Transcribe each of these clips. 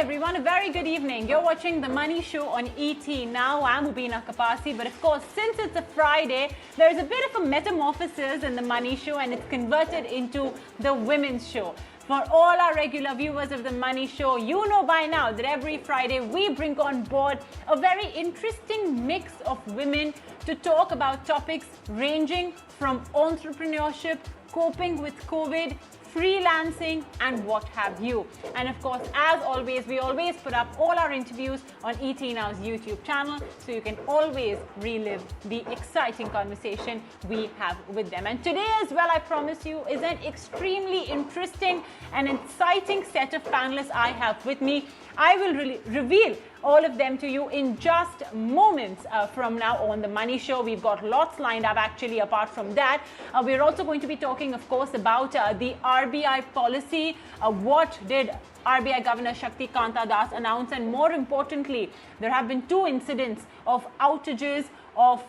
everyone, a very good evening. You're watching The Money Show on ET. Now, I'm Ubina Kapasi, but of course, since it's a Friday, there's a bit of a metamorphosis in The Money Show and it's converted into the Women's Show. For all our regular viewers of The Money Show, you know by now that every Friday we bring on board a very interesting mix of women to talk about topics ranging from entrepreneurship, coping with COVID, freelancing and what have you. And of course, as always, we always put up all our interviews on ET Now's YouTube channel, so you can always relive the exciting conversation we have with them. And today as well, I promise you, is an extremely interesting and exciting set of panelists I have with me. I will reveal all of them to you in just moments from now on The Money Show. We've got lots lined up actually. Apart from that, we're also going to be talking, of course, about the RBI policy. What did RBI Governor Shakti Kanta Das announce? And more importantly, there have been 2 incidents of outages, of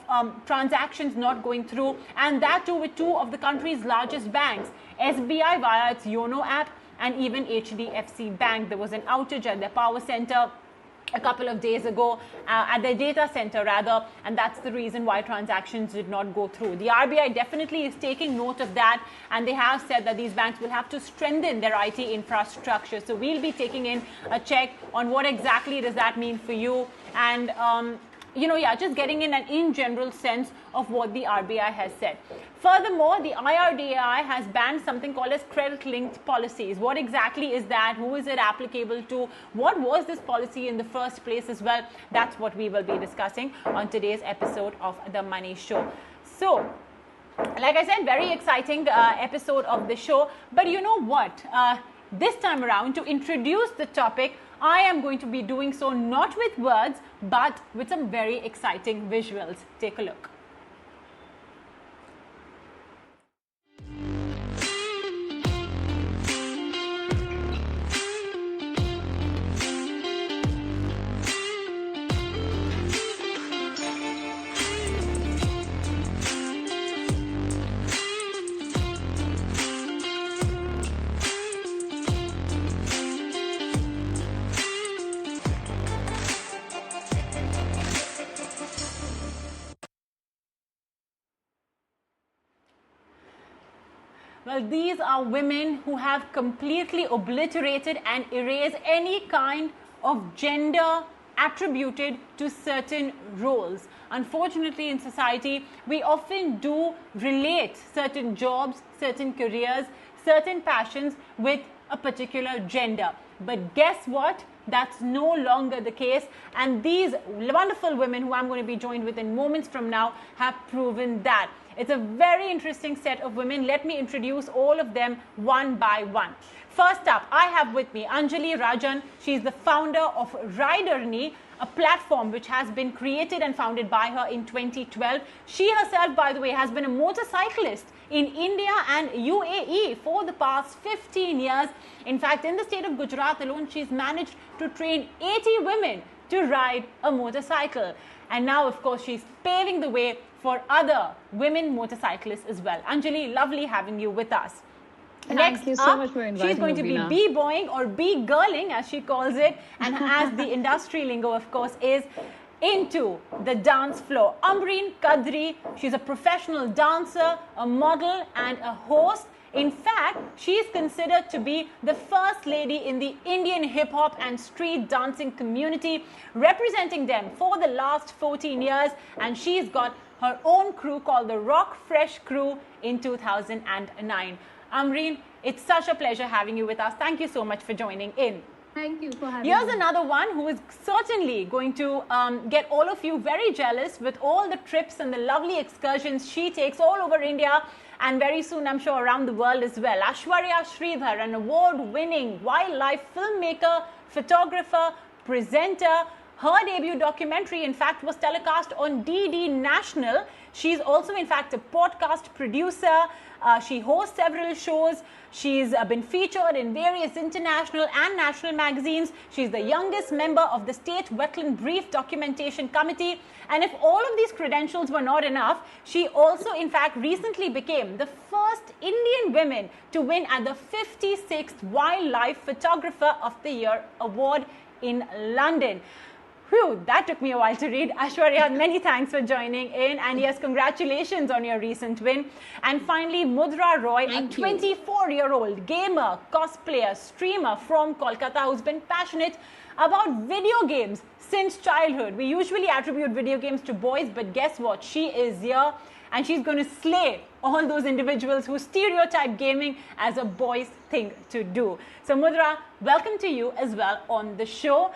transactions not going through, and that too with 2 of the country's largest banks, SBI via its YONO app, and even HDFC Bank. There was an outage at their power center a couple of days ago, at their data center rather, and that's the reason why transactions did not go through. The RBI definitely is taking note of that, and they have said that these banks will have to strengthen their IT infrastructure. So we'll be taking in a check on what exactly does that mean for you, and just getting in an in general sense of what the RBI has said. Furthermore, the IRDAI has banned something called as credit-linked policies. What exactly is that? Who is it applicable to? What was this policy in the first place as well? That's what we will be discussing on today's episode of The Money Show. So, like I said, very exciting episode of the show. But you know what? This time around, to introduce the topic, I am going to be doing so not with words, but with some very exciting visuals. Take a look. Well, these are women who have completely obliterated and erased any kind of gender attributed to certain roles. Unfortunately, in society, we often do relate certain jobs, certain careers, certain passions with a particular gender. But guess what? That's no longer the case. And these wonderful women who I'm going to be joined with in moments from now have proven that. It's a very interesting set of women. Let me introduce all of them one by one. First up, I have with me Anjaly Rajan. She's the founder of Riderni, a platform which has been created and founded by her in 2012. She herself, by the way, has been a motorcyclist in India and UAE for the past 15 years. In fact, in the state of Gujarat alone, she's managed to train 80 women to ride a motorcycle. And now, of course, she's paving the way for other women motorcyclists as well. Anjaly, lovely having you with us. Thank you so much for inviting me. She's going to be b-boying or b-girling, as she calls it, and as the industry lingo, of course, is into the dance floor. Ambarin Kadri, she's a professional dancer, a model, and a host. In fact, she is considered to be the first lady in the Indian hip-hop and street dancing community, representing them for the last 14 years, and she's got her own crew called the Rock Fresh Crew in 2009. Ambarin, it's such a pleasure having you with us. Thank you so much for joining in. Thank you for having me. Here's another one who is certainly going to get all of you very jealous with all the trips and the lovely excursions she takes all over India and very soon, I'm sure, around the world as well. Aishwarya Sridhar, an award-winning wildlife filmmaker, photographer, presenter. Her debut documentary, in fact, was telecast on DD National. She's also, in fact, a podcast producer. She hosts several shows. She's been featured in various international and national magazines. She's the youngest member of the State Wetland Brief Documentation Committee. And if all of these credentials were not enough, she also, in fact, recently became the first Indian woman to win at the 56th Wildlife Photographer of the Year award in London. Whew, that took me a while to read. Aishwarya, many thanks for joining in. And yes, congratulations on your recent win. And finally, Mudra Roy, a 24-year-old gamer, cosplayer, streamer from Kolkata who's been passionate about video games since childhood. We usually attribute video games to boys, but guess what? She is here and she's going to slay all those individuals who stereotype gaming as a boy's thing to do. So Mudra, welcome to you as well on the show.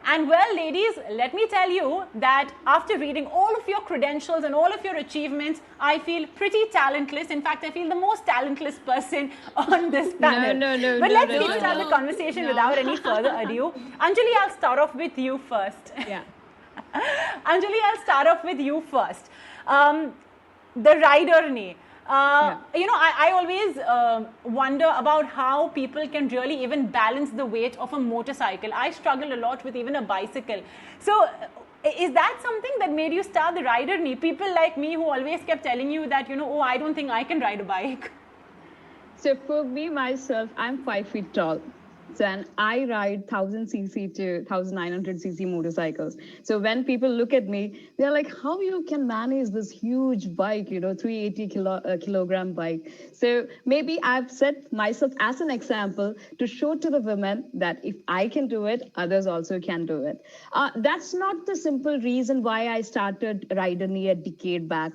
And well, ladies, let me tell you that after reading all of your credentials and all of your achievements, I feel pretty talentless. In fact, I feel the most talentless person on this panel. But let's start the conversation without any further ado. Anjaly, I'll start off with you first. Yeah. Anjaly, I'll start off with you first. The Riderni. You know, I always wonder about how people can really even balance the weight of a motorcycle. I struggle a lot with even a bicycle. So is that something that made you start the Riderni? People like me who always kept telling you that, you know, oh, I don't think I can ride a bike. So for me, myself, I'm 5 feet tall. So, and I ride 1000cc to 1900cc motorcycles. So when people look at me, they're like, how you can manage this huge bike, you know, 380 kilogram bike. So maybe I've set myself as an example to show to the women that if I can do it, others also can do it. That's not the simple reason why I started Riderni a decade back.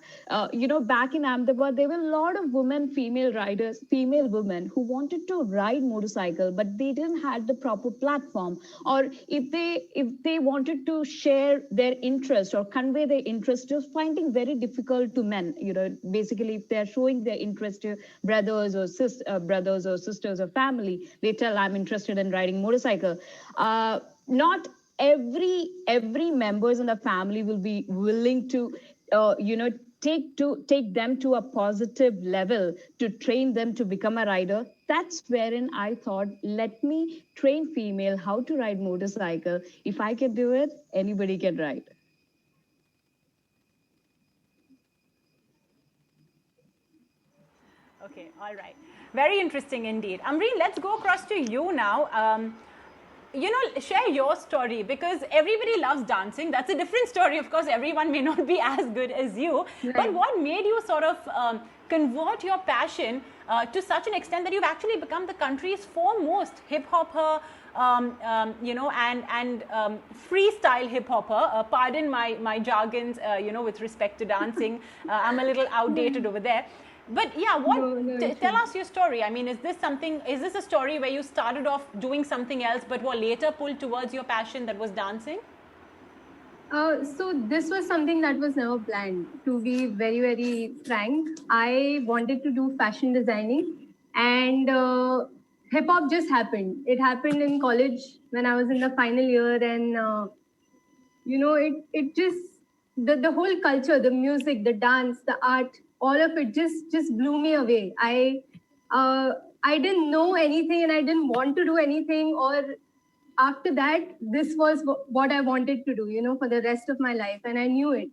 You know, back in Ahmedabad, there were a lot of women, female riders, female women who wanted to ride motorcycle, but they didn't had the proper platform, or if they wanted to share their interest or convey their interest, just finding very difficult to men. You know, basically if they're showing their interest to brothers or sisters or family, they tell, I'm interested in riding motorcycle. Not every members in the family will be willing to you know, take them to a positive level to train them to become a rider. That's wherein I thought, let me train female how to ride motorcycle. If I can do it, anybody can ride. Okay, all right. Very interesting indeed. Ambreen, let's go across to you now. You know, share your story, because everybody loves dancing. That's a different story. Of course, everyone may not be as good as you. Right. But what made you sort of convert your passion to such an extent that you've actually become the country's foremost hip-hopper, you know, and freestyle hip-hopper? Pardon my jargons, you know, with respect to dancing. I'm a little outdated over there. But yeah, tell us your story. I mean, is this a story where you started off doing something else, but were later pulled towards your passion that was dancing? So this was something that was never planned. To be very, very frank, I wanted to do fashion designing, and hip hop just happened. It happened in college when I was in the final year, and you know, it just the whole culture, the music, the dance, the art, all of it just blew me away. I didn't know anything, and I didn't want to do anything. Or after that, this was what I wanted to do, you know, for the rest of my life, and I knew it.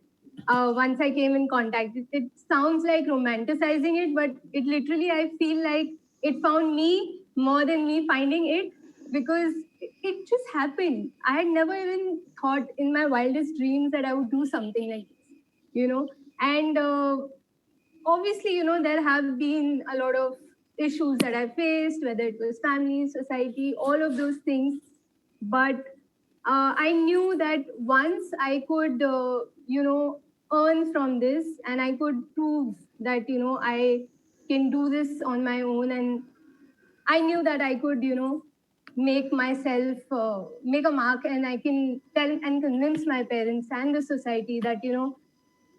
Once I came in contact, it sounds like romanticizing it, but it literally, I feel like it found me more than me finding it, because it just happened. I had never even thought in my wildest dreams that I would do something like this, you know. And obviously, you know, there have been a lot of issues that I faced, whether it was family, society, all of those things. But I knew that once I could, you know, earn from this, and I could prove that, you know, I can do this on my own, and I knew that I could, you know, make myself, make a mark, and I can tell and convince my parents and the society that, you know,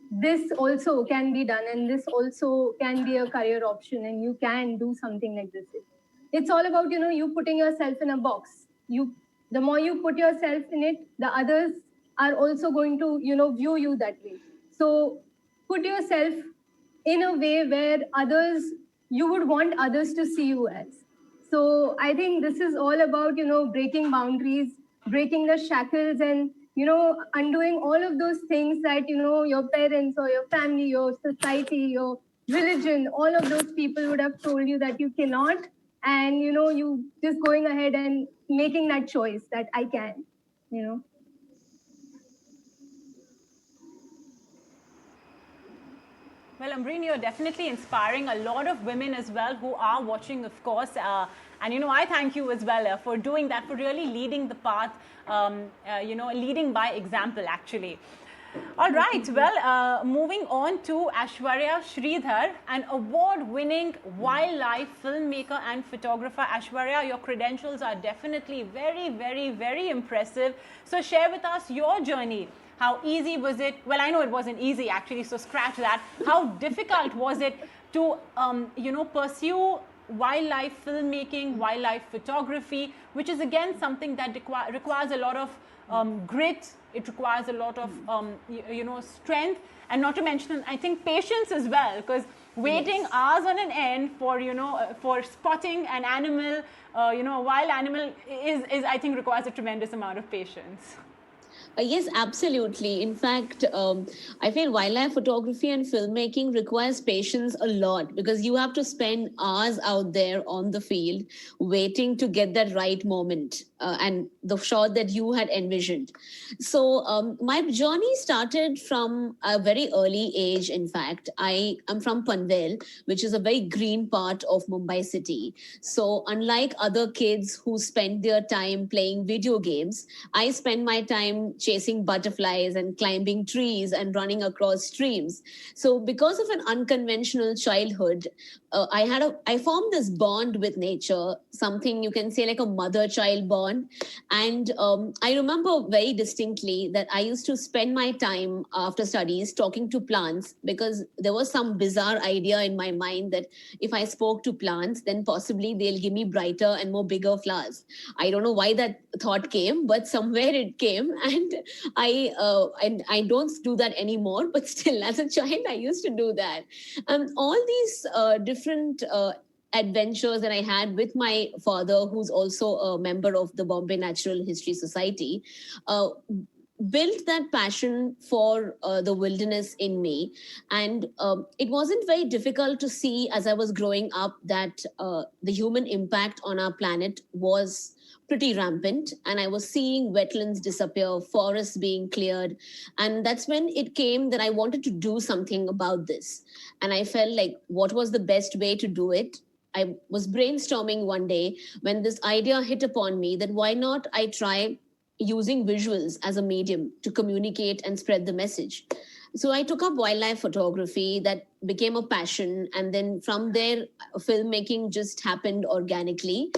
this also can be done, and this also can be a career option, and you can do something like this. It's all about, you know, you putting yourself in a box. The more you put yourself in it, the others are also going to, view you that way. So put yourself in a way where you would want others to see you as. So I think this is all about, breaking boundaries, breaking the shackles, and, undoing all of those things that, your parents or your family, your society, your religion, all of those people would have told you that you cannot. And, you just going ahead and making that choice that I can, you know. Well, Ambarin, you're definitely inspiring a lot of women as well who are watching, of course. And, I thank you as well for doing that, for really leading the path, leading by example, actually. All right. Well, moving on to Aishwarya Sridhar, an award-winning wildlife filmmaker and photographer. Aishwarya, your credentials are definitely very, very, very impressive. So share with us your journey. How easy was it? Well, I know it wasn't easy, actually, so scratch that. How difficult was it to, pursue wildlife filmmaking, wildlife photography, which is, again, something that requires a lot of grit. It requires a lot of, strength, and not to mention, I think, patience as well, because waiting hours on an end for, for spotting an animal, a wild animal is, I think, requires a tremendous amount of patience. Yes, absolutely. In fact, I feel wildlife photography and filmmaking requires patience a lot, because you have to spend hours out there on the field waiting to get that right moment and the shot that you had envisioned. So my journey started from a very early age. In fact, I am from Panvel, which is a very green part of Mumbai city. So unlike other kids who spend their time playing video games, I spend my time chasing butterflies and climbing trees and running across streams. So because of an unconventional childhood, I formed this bond with nature, something you can say like a mother-child bond. And I remember very distinctly that I used to spend my time after studies talking to plants, because there was some bizarre idea in my mind that if I spoke to plants, then possibly they'll give me brighter and more bigger flowers. I don't know why that thought came, but somewhere it came, and I don't do that anymore. But still, as a child, I used to do that. All these different adventures that I had with my father, who's also a member of the Bombay Natural History Society, built that passion for the wilderness in me. And it wasn't very difficult to see as I was growing up that the human impact on our planet was pretty rampant, and I was seeing wetlands disappear, forests being cleared. And that's when it came that I wanted to do something about this. And I felt like, what was the best way to do it? I was brainstorming one day when this idea hit upon me that why not I try using visuals as a medium to communicate and spread the message. So I took up wildlife photography. That became a passion. And then from there, filmmaking just happened organically.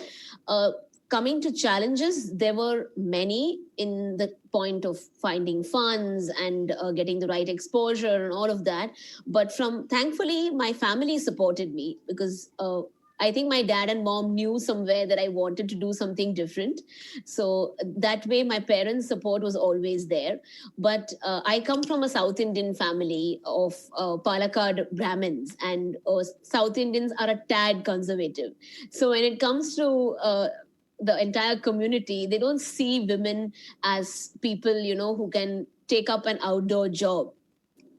Coming to challenges, there were many in the point of finding funds and getting the right exposure and all of that. But thankfully, my family supported me, because I think my dad and mom knew somewhere that I wanted to do something different. So that way, my parents' support was always there. But I come from a South Indian family of Palakkad Brahmins, and South Indians are a tad conservative. So when it comes to the entire community, they don't see women as people, who can take up an outdoor job.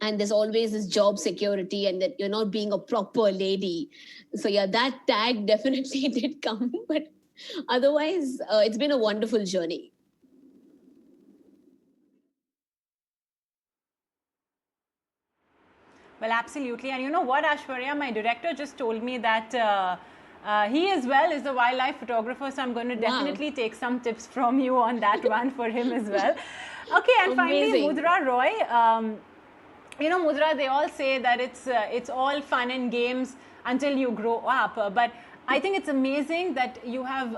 And there's always this job security and that you're not being a proper lady. So yeah, that tag definitely did come. But otherwise, it's been a wonderful journey. Well, absolutely. And you know what, Aishwarya, my director just told me that he as well is a wildlife photographer, so I'm going to definitely take some tips from you on that one for him as well. Okay, and finally, Mudra Roy. Mudra, they all say that it's all fun and games until you grow up. But I think it's amazing that you have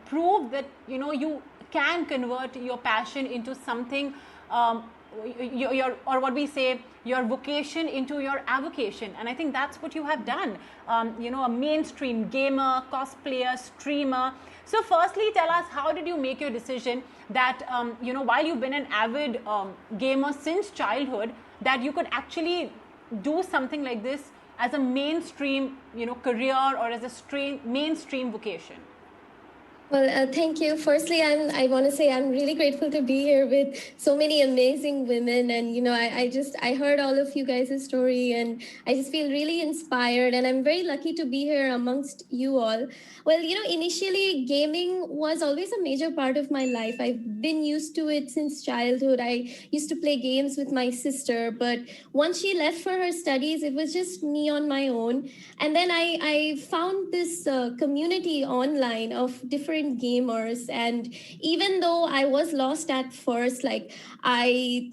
proved that, you can convert your passion into something or what we say, your vocation into your avocation. And I think that's what you have done. A mainstream gamer, cosplayer, streamer. So firstly, tell us, how did you make your decision that, while you've been an avid gamer since childhood, that you could actually do something like this as a mainstream, career, or as a mainstream vocation? Well, thank you. Firstly, I want to say I'm really grateful to be here with so many amazing women. And, I heard all of you guys' story, and I just feel really inspired. And I'm very lucky to be here amongst you all. Well, initially gaming was always a major part of my life. I've been used to it since childhood. I used to play games with my sister, but once she left for her studies, it was just me on my own. And then I found this community online of different gamers, and even though I was lost at first, like I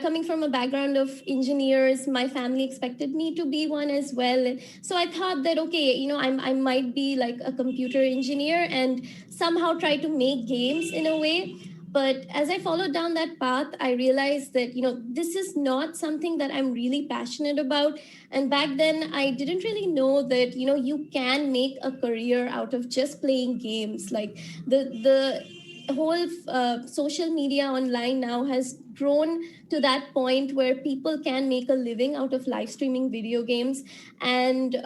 coming from a background of engineers, my family expected me to be one as well. So I thought that, okay, I might be like a computer engineer and somehow try to make games in a way. But as I followed down that path, I realized that, this is not something that I'm really passionate about. And back then, I didn't really know that, you can make a career out of just playing games. Like the whole social media online now has grown to that point where people can make a living out of live streaming video games. And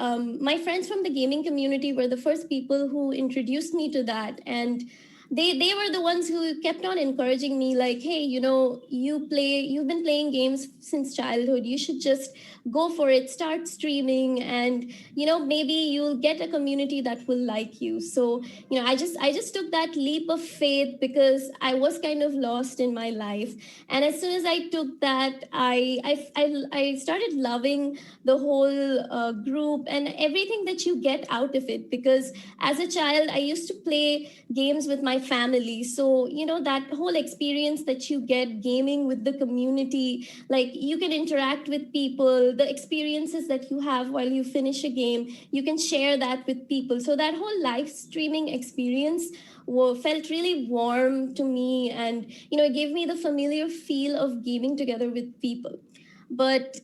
my friends from the gaming community were the first people who introduced me to that. And they were the ones who kept on encouraging me, like, hey, you've been playing games since childhood, you should just go for it, start streaming, and maybe you'll get a community that will like you. So I just took that leap of faith because I was kind of lost in my life. And as soon as I took that, I started loving the whole group and everything that you get out of it, because as a child I used to play games with my family. So that whole experience that you get gaming with the community, like you can interact with people, the experiences that you have while you finish a game, you can share that with people. So that whole live streaming experience felt really warm to me, and it gave me the familiar feel of gaming together with people. But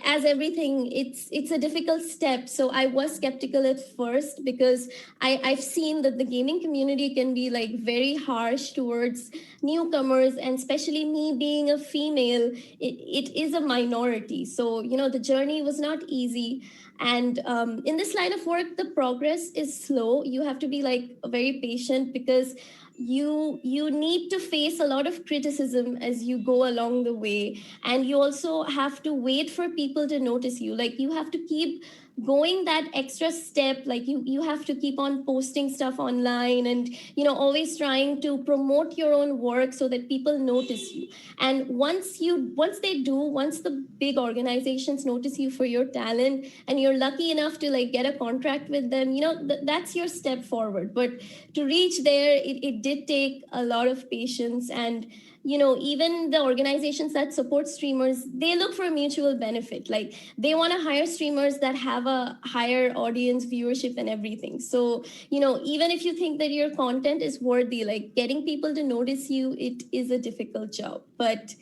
as everything, it's a difficult step. So I was skeptical at first because I've seen that the gaming community can be like very harsh towards newcomers, and especially me being a female, it is a minority. So the journey was not easy. And in this line of work, the progress is slow. You have to be like very patient, because you need to face a lot of criticism as you go along the way, and you also have to wait for people to notice you. Like you have to keep going that extra step, like you have to keep on posting stuff online, and always trying to promote your own work so that people notice you. And once the big organizations notice you for your talent, and you're lucky enough to like get a contract with them, that's your step forward. But to reach there, it did take a lot of patience. And even the organizations that support streamers, they look for mutual benefit. Like they want to hire streamers that have a higher audience viewership and everything. So, even if you think that your content is worthy, like getting people to notice you, it is a difficult job. But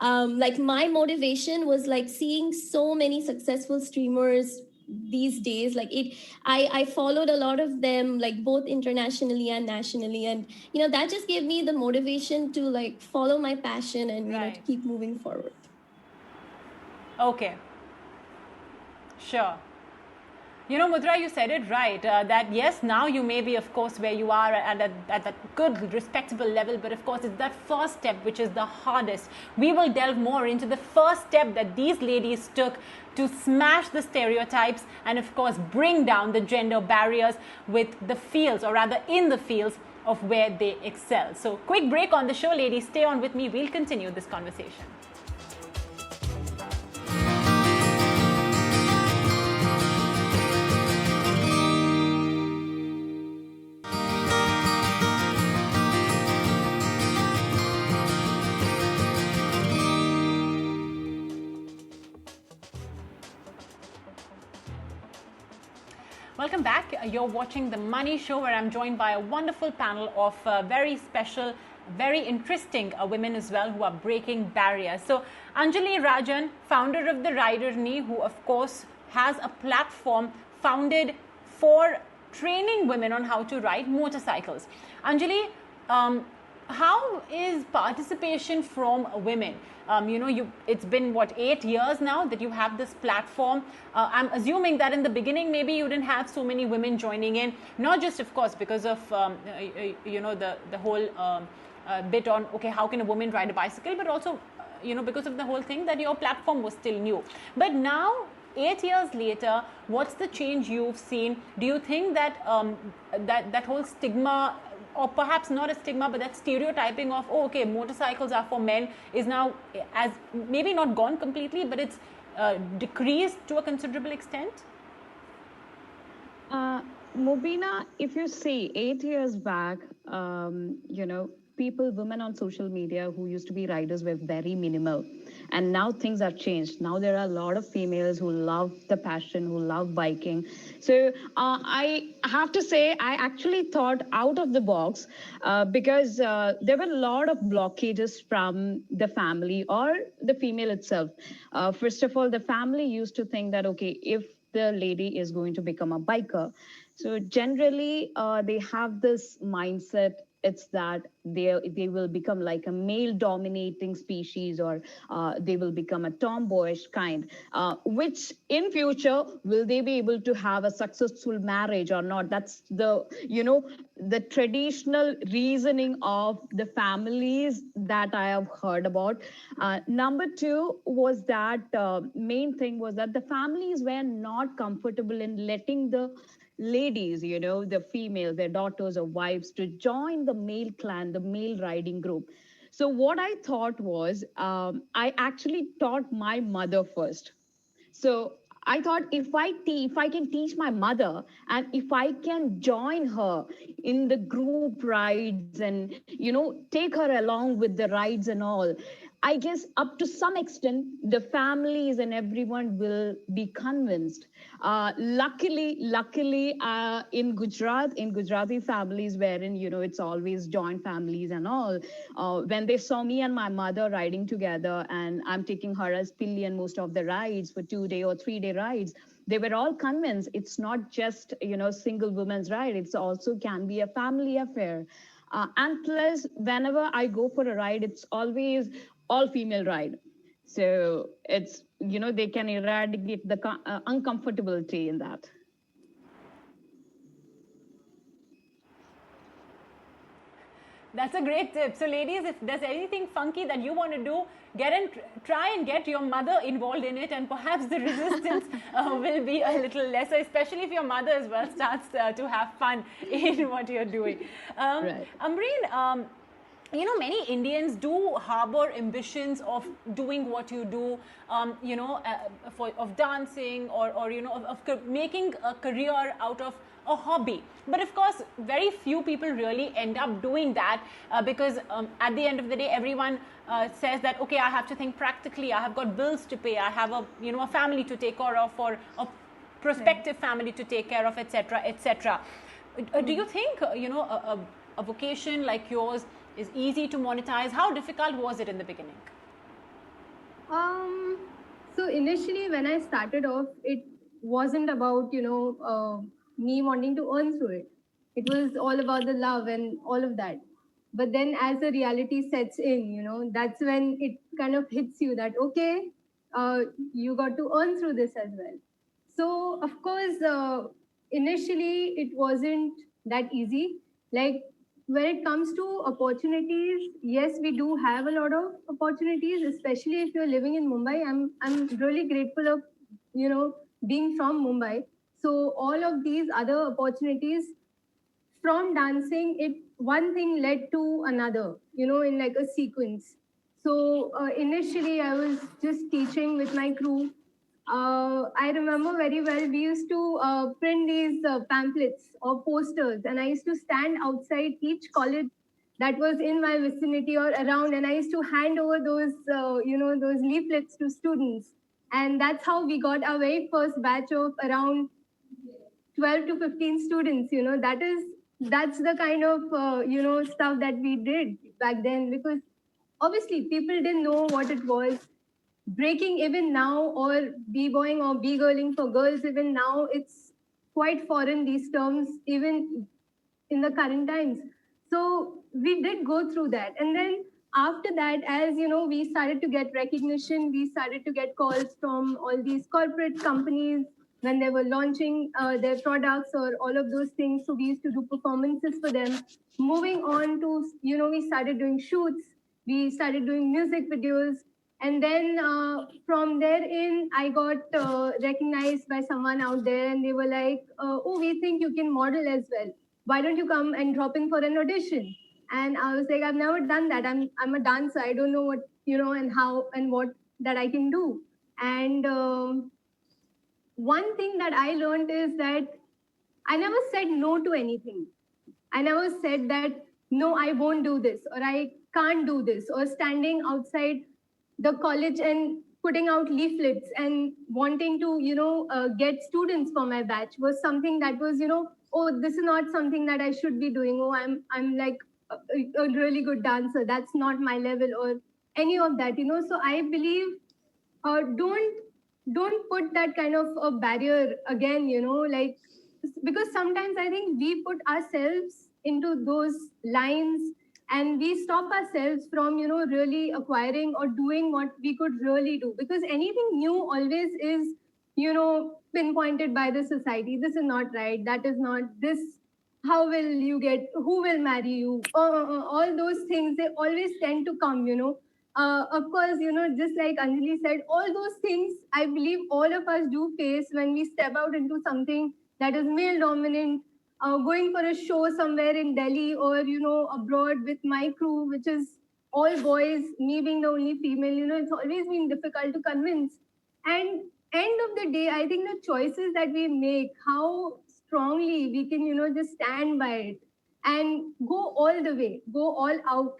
like my motivation was like seeing so many successful streamers these days. Like I followed a lot of them, like both internationally and nationally, and that just gave me the motivation to like follow my passion and to keep moving forward. Okay, sure. Mudra, you said it right, that yes, now you may be, of course, where you are at that good, respectable level, but of course, it's that first step which is the hardest. We will delve more into the first step that these ladies took to smash the stereotypes and, of course, bring down the gender barriers with the fields, or rather in the fields of where they excel. So, quick break on the show, ladies. Stay on with me. We'll continue this conversation. Welcome back. You're watching The Money Show, where I'm joined by a wonderful panel of very special, very interesting women as well, who are breaking barriers. So, Anjaly Rajan, founder of the Riderni, who of course has a platform founded for training women on how to ride motorcycles. Anjaly, how is participation from women? It's been what, 8 years now that you have this platform. I'm assuming that in the beginning maybe you didn't have so many women joining in, not just of course because of the whole bit on, okay, how can a woman ride a bicycle, but also because of the whole thing that your platform was still new. But now, 8 years later, what's the change you've seen? Do you think that that whole stigma, or perhaps not a stigma, but that stereotyping of, oh, okay, motorcycles are for men, is now, as maybe not gone completely, but it's decreased to a considerable extent? Mubina, if you see 8 years back, women on social media who used to be riders were very minimal. And now things have changed. Now there are a lot of females who love the passion, who love biking. So I have to say, I actually thought out of the box because there were a lot of blockages from the family or the female itself. First of all, the family used to think that, okay, if the lady is going to become a biker, so generally they have this mindset. It's that they will become like a male dominating species, or they will become a tomboyish kind, which in future, will they be able to have a successful marriage or not? That's the traditional reasoning of the families that I have heard about. Number two was that main thing was that the families were not comfortable in letting the ladies, the female, their daughters or wives, to join the male clan, the male riding group. So what I thought was, I actually taught my mother first. So I thought, if I can teach my mother, and if I can join her in the group rides and take her along with the rides and all, I guess up to some extent the families and everyone will be convinced. Luckily, in Gujarati families, wherein it's always joint families and all, when they saw me and my mother riding together, and I'm taking her as pillion most of the rides for 2-day or 3-day rides, they were all convinced it's not just single women's ride. It's also can be a family affair. And plus, whenever I go for a ride, it's always all female ride. So it's, they can eradicate the uncomfortability in that. That's a great tip. So ladies, if there's anything funky that you want to do, try and get your mother involved in it, and perhaps the resistance will be a little lesser, especially if your mother as well starts to have fun in what you're doing. Right. Ambarin, many Indians do harbor ambitions of doing what you do, of dancing, or of making a career out of a hobby. But of course, very few people really end up doing that because at the end of the day, everyone says that, okay, I have to think practically. I have got bills to pay. I have a family to take care of, or a prospective family to take care of, etc., etc. Do you think a vocation like yours is easy to monetize? How difficult was it in the beginning? So initially, when I started off, it wasn't about me wanting to earn through it. It was all about the love and all of that. But then, as the reality sets in, that's when it kind of hits you that, okay, you got to earn through this as well. So of course, initially it wasn't that easy. Like, when it comes to opportunities, yes, we do have a lot of opportunities, especially if you're living in Mumbai. I'm really grateful of being from Mumbai. So all of these other opportunities from dancing, one thing led to another, in like a sequence. So initially I was just teaching with my crew. I remember very well, we used to print these pamphlets or posters, and I used to stand outside each college that was in my vicinity or around, and I used to hand over those, those leaflets to students. And that's how we got our very first batch of around 12 to 15 students. That's the kind of stuff that we did back then, because obviously people didn't know what it was. Breaking even now, or b-boying or b-girling for girls, even now it's quite foreign, these terms, even in the current times. So we did go through that. And then after that, as we started to get recognition, we started to get calls from all these corporate companies when they were launching their products or all of those things. So we used to do performances for them. Moving on to, we started doing shoots, we started doing music videos. And then from there in, I got recognized by someone out there, and they were like, oh, we think you can model as well. Why don't you come and drop in for an audition? And I was like, I've never done that. I'm a dancer. I don't know what, and how and what that I can do. And one thing that I learned is that I never said no to anything. I never said that, no, I won't do this, or I can't do this, or standing outside the college and putting out leaflets and wanting to, get students for my batch was something that was, oh, this is not something that I should be doing. Oh, I'm like a really good dancer. That's not my level, or any of that, So I believe, don't put that kind of a barrier again, like, because sometimes I think we put ourselves into those lines, and we stop ourselves from, really acquiring or doing what we could really do, because anything new always is, pinpointed by the society. This is not right, that is not this. How will you get, who will marry you, all those things, they always tend to come, of course, just like Anjali said, all those things I believe all of us do face when we step out into something that is male dominant. Going for a show somewhere in Delhi, or abroad with my crew, which is all boys, me being the only female, it's always been difficult to convince. And end of the day, I think the choices that we make, how strongly we can, just stand by it and go all the way, go all out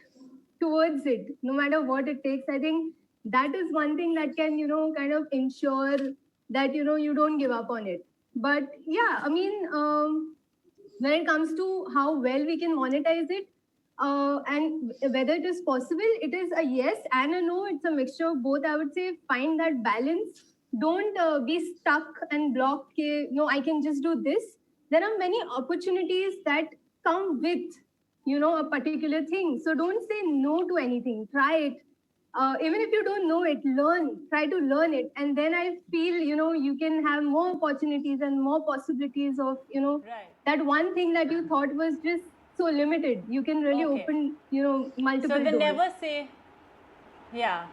towards it, no matter what it takes. I think that is one thing that can, kind of ensure that, you don't give up on it. But yeah, I mean, when it comes to how well we can monetize it, and whether it is possible, it is a yes and a no. It's a mixture of both. I would say find that balance. Don't be stuck and blocked. No, I can just do this. There are many opportunities that come with, a particular thing. So don't say no to anything. Try it. Even if you don't know it, try to learn it. And then I feel, you can have more opportunities and more possibilities of, Right. that one thing that you thought was just so limited. You can really open, multiple So they doors. never say, yeah.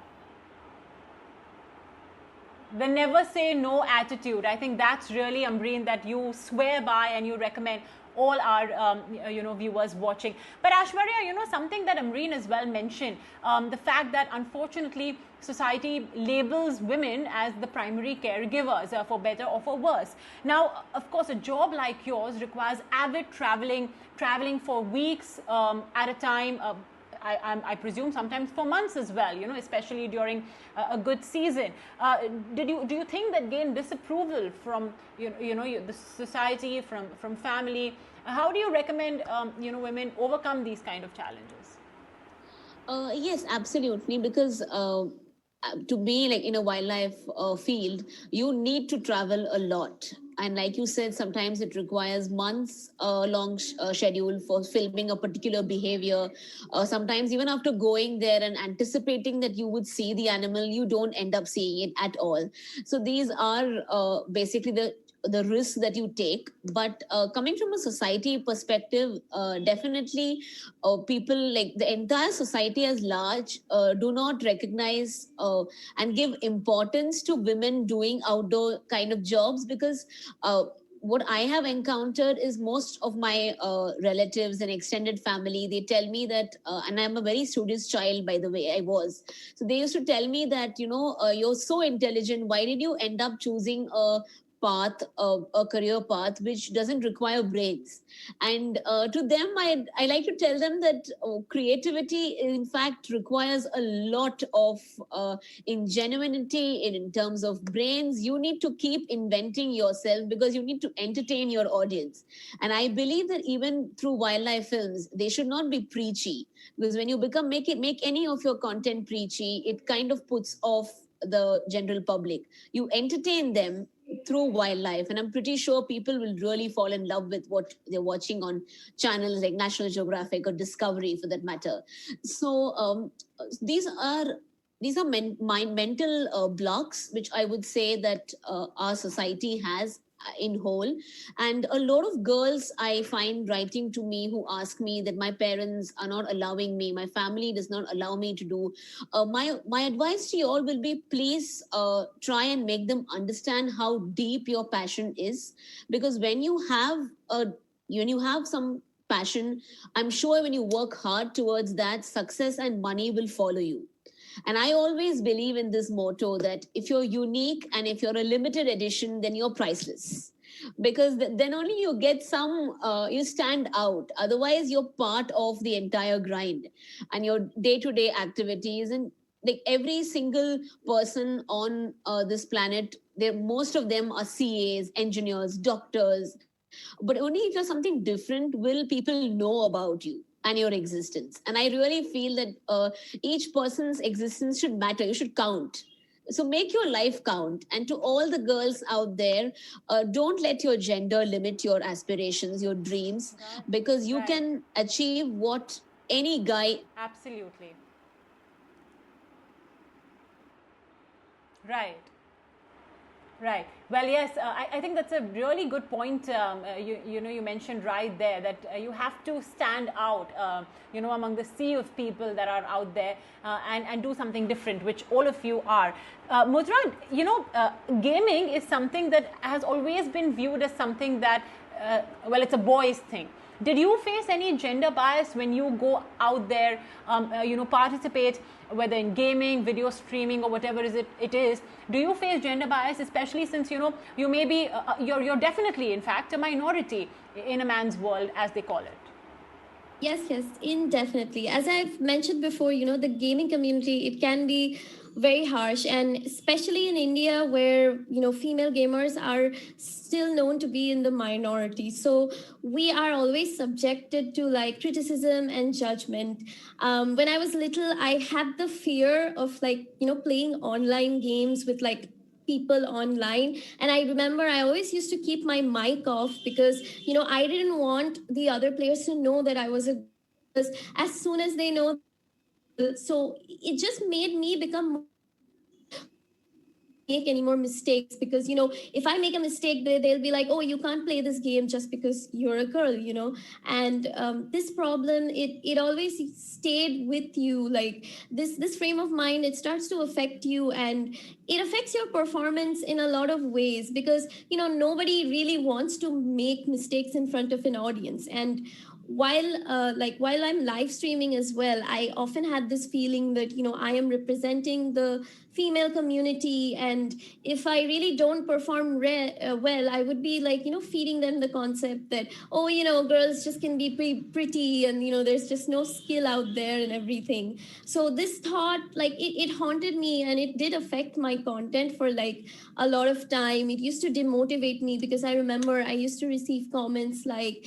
The never say no attitude. I think that's really, Ambreen, that you swear by and you recommend all our viewers watching. But Aishwarya, something that Ambreen as well mentioned, the fact that unfortunately society labels women as the primary caregivers, for better or for worse. Now, of course, a job like yours requires avid traveling for weeks at a time. I presume sometimes for months as well, especially during a good season. Do you think that gained disapproval from the society, from family? How do you recommend women overcome these kind of challenges? Yes, absolutely. Because to be like in a wildlife field, you need to travel a lot. And like you said, sometimes it requires months long schedule for filming a particular behavior. Sometimes even after going there and anticipating that you would see the animal, you don't end up seeing it at all. So these are basically the risk that you take. But coming from a society perspective, definitely people, like the entire society as large, do not recognize and give importance to women doing outdoor kind of jobs. Because what I have encountered is most of my relatives and extended family, they tell me that, and I'm a very studious child, by the way, I was. So they used to tell me that, you're so intelligent. Why did you end up choosing a path, a career path, which doesn't require brains. And to them, I like to tell them that creativity, in fact, requires a lot of ingenuity in terms of brains. You need to keep inventing yourself because you need to entertain your audience. And I believe that even through wildlife films, they should not be preachy, because when you make any of your content preachy, it kind of puts off the general public. You entertain them through wildlife, and I'm pretty sure people will really fall in love with what they're watching on channels like National Geographic or Discovery, for that matter. So these are my mental blocks, which I would say that our society has in whole. And a lot of girls I find writing to me who ask me that my parents are not allowing me, my family does not allow me to do. My advice to you all will be, please try and make them understand how deep your passion is, because when you have some passion, I'm sure when you work hard towards that, success and money will follow you. And I always believe in this motto that if you're unique and if you're a limited edition, then you're priceless. Because then only you get you stand out. Otherwise, you're part of the entire grind and your day-to-day activities. And like every single person on this planet, most of them are CAs, engineers, doctors. But only if you're something different will people know about you and your existence. And I really feel that each person's existence should matter. You should count. So make your life count. And to all the girls out there, don't let your gender limit your aspirations, your dreams, because you can achieve what any guy. Absolutely. Right. Right. Well, yes, I think that's a really good point. You mentioned right there that you have to stand out, among the sea of people that are out there, and do something different, which all of you are. Mudra, gaming is something that has always been viewed as something that, it's a boys' thing. Did you face any gender bias when you go out there, participate, whether in gaming, video streaming, or whatever it is? Do you face gender bias, especially since, you may be, you're definitely, in fact, a minority in a man's world, as they call it? Yes, indefinitely. As I've mentioned before, the gaming community, it can be very harsh, and especially in India, where female gamers are still known to be in the minority. So we are always subjected to like criticism and judgment. When I was little, I had the fear of playing online games with people online, and I remember I always used to keep my mic off because I didn't want the other players to know that I was as soon as they know. So it just made me become make any more mistakes, because if I make a mistake, they'll be like, oh, you can't play this game just because you're a girl. And this problem, it always stayed with you. Like this frame of mind, it starts to affect you, and it affects your performance in a lot of ways, because nobody really wants to make mistakes in front of an audience. And while I'm live streaming as well, I often had this feeling that I am representing the female community, and if I really don't perform well, I would be feeding them the concept that, oh, girls just can be pretty, and there's just no skill out there and everything. So this thought, it haunted me, and it did affect my content for a lot of time. It used to demotivate me, because I remember I used to receive comments like,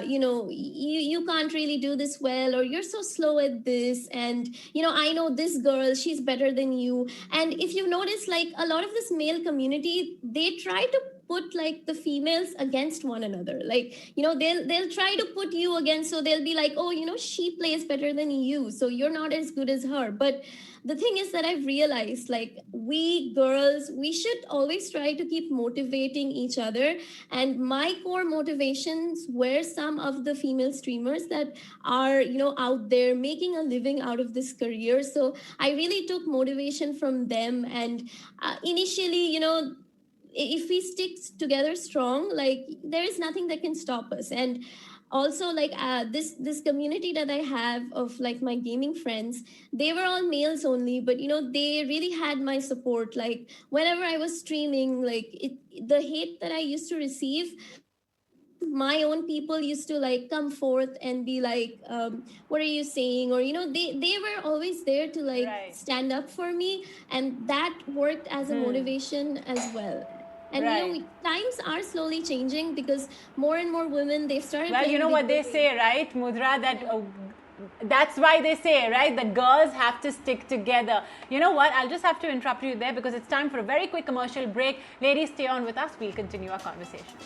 you can't really do this well, or you're so slow at this, and I know this girl, she's better than you. And if you notice, a lot of this male community, they try to put the females against one another. They'll try to put you against, so they'll be like, oh, she plays better than you, so you're not as good as her. But the thing is that I've realized, we girls, we should always try to keep motivating each other. And my core motivations were some of the female streamers that are, out there making a living out of this career. So I really took motivation from them. And initially, if we stick together strong, there is nothing that can stop us. And also like this community that I have of like my gaming friends, they were all males only, but they really had my support. Like whenever I was streaming, like the hate that I used to receive, my own people used to like come forth and be like, what are you saying? Or they were always there to like Right. stand up for me, and that worked as a motivation as well. And Right. times are slowly changing because more and more women, they've started Well, you know what they say, right, Mudra, that that's why they say, right, that girls have to stick together. You know what, I'll just have to interrupt you there because it's time for a very quick commercial break. Ladies, stay on with us. We'll continue our conversation.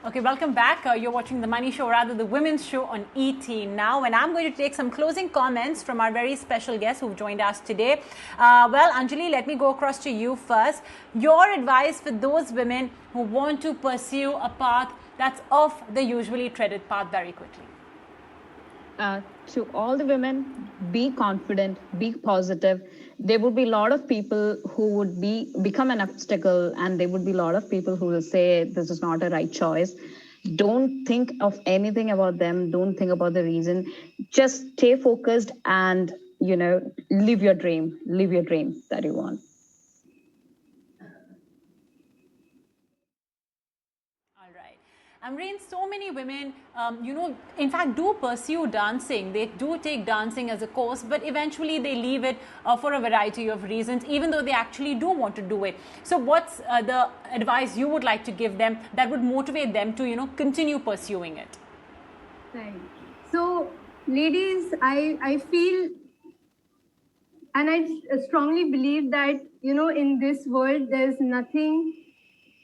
Okay, welcome back. You're watching The Money Show, rather the women's show on ET now. And I'm going to take some closing comments from our very special guests who've joined us today. Well, Anjali, let me go across to you first. Your advice for those women who want to pursue a path that's off the usually treaded path very quickly. To all the women, be confident, be positive. There would be a lot of people who would become an obstacle, and there would be a lot of people who will say this is not a right choice. Don't think of anything about them. Don't think about the reason. Just stay focused and live your dream. Live your dream that you want. Ambarin, so many women, in fact, do pursue dancing. They do take dancing as a course, but eventually they leave it for a variety of reasons, even though they actually do want to do it. So what's the advice you would like to give them that would motivate them to, continue pursuing it? Right. So, ladies, I feel and I strongly believe that, in this world, there's nothing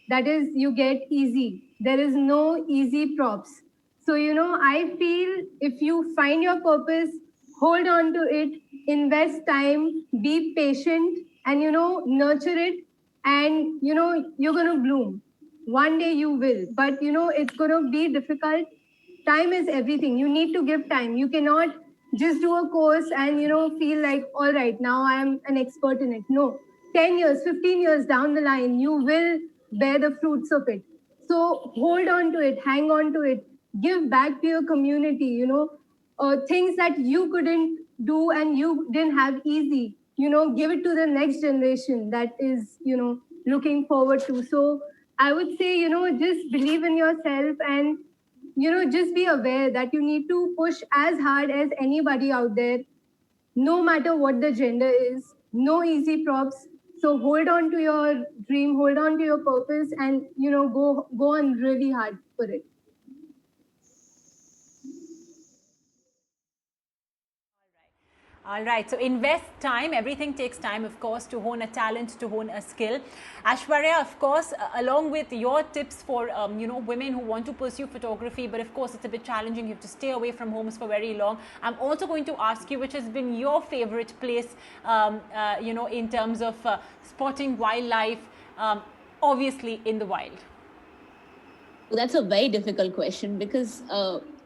that is you get easy. There is no easy props. So, I feel if you find your purpose, hold on to it, invest time, be patient, and, nurture it. And, you're going to bloom. One day you will. But, it's going to be difficult. Time is everything. You need to give time. You cannot just do a course and, feel like, all right, now I'm an expert in it. No. 10 years, 15 years down the line, you will bear the fruits of it. So hold on to it, hang on to it, give back to your community, things that you couldn't do and you didn't have easy, give it to the next generation that is, looking forward to. So I would say, just believe in yourself and, just be aware that you need to push as hard as anybody out there, no matter what the gender is, no easy props. So hold on to your dream, hold on to your purpose, and go on really hard for it. All right, so invest time. Everything takes time, of course, to hone a talent, to hone a skill. Aishwarya, of course, along with your tips for, women who want to pursue photography, but of course, it's a bit challenging. You have to stay away from homes for very long. I'm also going to ask you, which has been your favorite place, in terms of spotting wildlife, obviously in the wild. That's a very difficult question because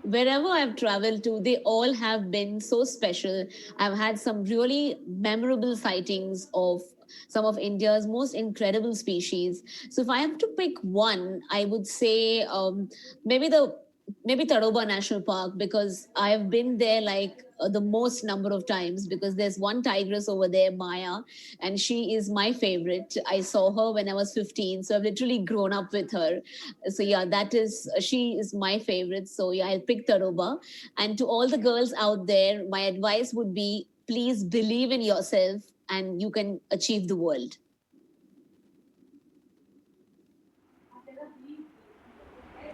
wherever I've traveled to, they all have been so special. I've had some really memorable sightings of some of India's most incredible species. So if I have to pick one, I would say maybe Tadoba National Park, because I've been there like the most number of times, because there's one tigress over there, Maya, and she is my favorite. I saw her when I was 15, so I've literally grown up with her. So yeah, she is my favorite. So yeah, I'll pick Tadoba. And to all the girls out there, my advice would be, please believe in yourself and you can achieve the world.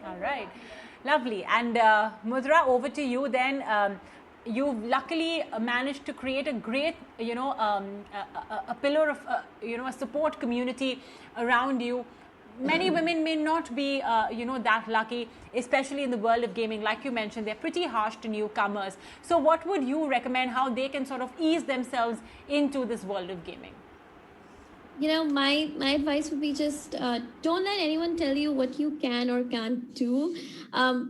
All right. Lovely. And Mudra, over to you then. You've luckily managed to create a great, a pillar of, a support community around you. Many women may not be, that lucky, especially in the world of gaming. Like you mentioned, they're pretty harsh to newcomers. So what would you recommend how they can sort of ease themselves into this world of gaming? my advice would be just don't let anyone tell you what you can or can't do.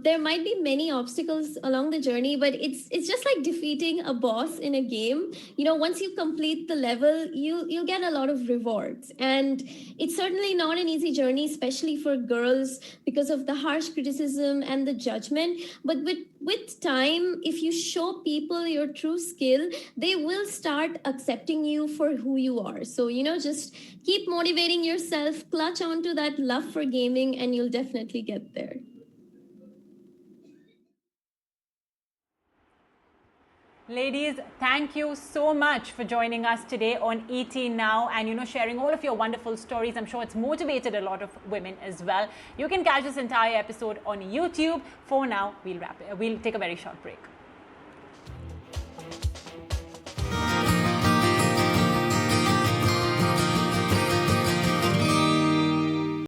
There might be many obstacles along the journey, but it's just like defeating a boss in a game. Once you complete the level, you'll get a lot of rewards, and it's certainly not an easy journey, especially for girls, because of the harsh criticism and the judgment. But with time, if you show people your true skill, they will start accepting you for who you are. So just keep motivating yourself, clutch onto that love for gaming, and you'll definitely get there. Ladies, thank you so much for joining us today on ET Now and sharing all of your wonderful stories. I'm sure it's motivated a lot of women as well. You can catch this entire episode on YouTube. For now, we'll take a very short break.